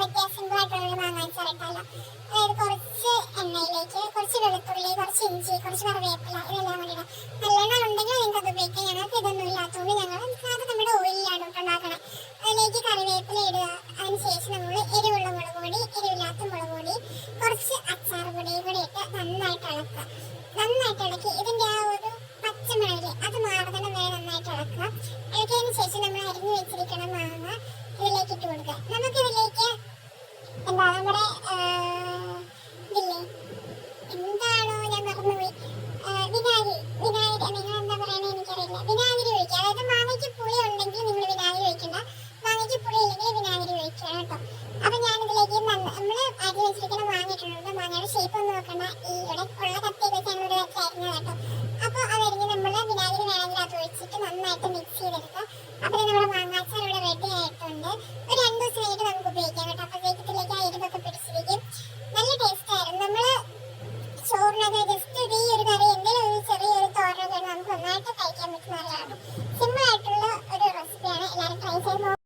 പറ്റിയ സിമ്പിൾ ആയിട്ടുള്ള ഒരു മാങ്ങ അച്ചാർ ഇട്ടാലോ. അതായത് കുറച്ച് എണ്ണയിലേക്ക് കുറച്ച് വെളുത്തുള്ളി, കുറച്ച് ഇഞ്ചി, കുറച്ച് കറിവേപ്പില ഇതെല്ലാം കൂടി ഇടാം. നല്ലെണ്ണ ഉണ്ടെങ്കിൽ നിങ്ങൾക്ക് അത് ഉപയോഗിക്കാം. ഞങ്ങൾക്ക് ഇതൊന്നും ഇല്ലാത്തതുകൊണ്ട് ഞങ്ങൾ അത് നമ്മുടെ ഓയിലാണ് ഉണ്ടാക്കണം. അതിലേക്ക് കറിവേപ്പില ഇടുക. അതിനുശേഷം നമ്മൾ എരിവുള്ള മുളക് പൊടി, എരിവില്ലാത്ത മുളക് പൊടി, കുറച്ച് അച്ചാർ പൊടിയും കൂടി ഇട്ട് നന്നായിട്ട് ഇളക്കുക. നന്നായിട്ട് ഇളക്കി ഇതിൻ്റെ ആ ഒരു പച്ചമണല് അത് മാറുന്നത് വരെ നന്നായിട്ട് ഇളക്കുക. ഇളക്കിയതിന് ശേഷം നമ്മൾ അരിഞ്ഞു വെച്ചിരിക്കുന്ന മാങ്ങ ഇതിലേക്ക് ഇട്ട് കൊടുക്കുക. നമുക്കിതിലേക്ക് നമ്മുടെ ഇതില്ലേ, എന്താണോ ഞാൻ മറന്നുപോയി, വിനാഗിരി നിങ്ങൾ എന്താ പറയണേ എനിക്കറിയില്ല. വിനാഗിരി ഒഴിക്കുക. അതായത് മാങ്ങയ്ക്ക് പുളി ഉണ്ടെങ്കിൽ നിങ്ങൾ വിനാഗിരി ഒഴിക്കണ്ട, മാങ്ങയ്ക്ക് പുളി ഇല്ലെങ്കിൽ വിനാഗിരി ഒഴിക്കുക കേട്ടോ. അപ്പം ഞാനിതിലേക്ക് നമ്മൾ അരിഞ്ഞു വെച്ചിരിക്കുന്ന മാങ്ങ ഇട്ടിട്ടുണ്ട്. മാങ്ങയുടെ ഷേപ്പ് ഒന്നും നോക്കണ്ട, ഈ ഇവിടെ ഉള്ള കത്തി വെച്ചാണ് ഇവിടെ വെച്ചായിരുന്നത് കേട്ടോ. അപ്പോൾ അതരിഞ്ഞ് നമ്മൾ വിനാഗിരി വേണമെങ്കിൽ അത് ഒഴിച്ചിട്ട് നന്നായിട്ട് മിക്സ് ചെയ്തെടുക്കുക. അപ്പോൾ നമ്മുടെ മാങ്ങാച്ചാർ ഇവിടെ റെഡി ആയിട്ടുണ്ട്. ഒരു 2 ദിവസം കഴിഞ്ഞിട്ട് നമുക്ക് ഉപയോഗിക്കാം കേട്ടോ. അപ്പോഴത്തേക്ക് ഇതിലേക്ക് ആ എരിവൊക്കെ പിടിച്ചിരിക്കും. നല്ല ടേസ്റ്റ് ആയിരുന്നു. നമ്മൾ ചോറിനൊക്കെ ജസ്റ്റ് ഈ ഒരു കറി എന്തെങ്കിലും ഒരു ചെറിയൊരു തോരനൊക്കെ നമുക്ക് നന്നായിട്ട് കഴിക്കാൻ പറ്റുന്നതാണ്. സിമ്പിൾ ആയിട്ടുള്ള ഒരു റെസിപ്പിയാണ്. എല്ലാവരും ട്രൈ ചെയ്ത്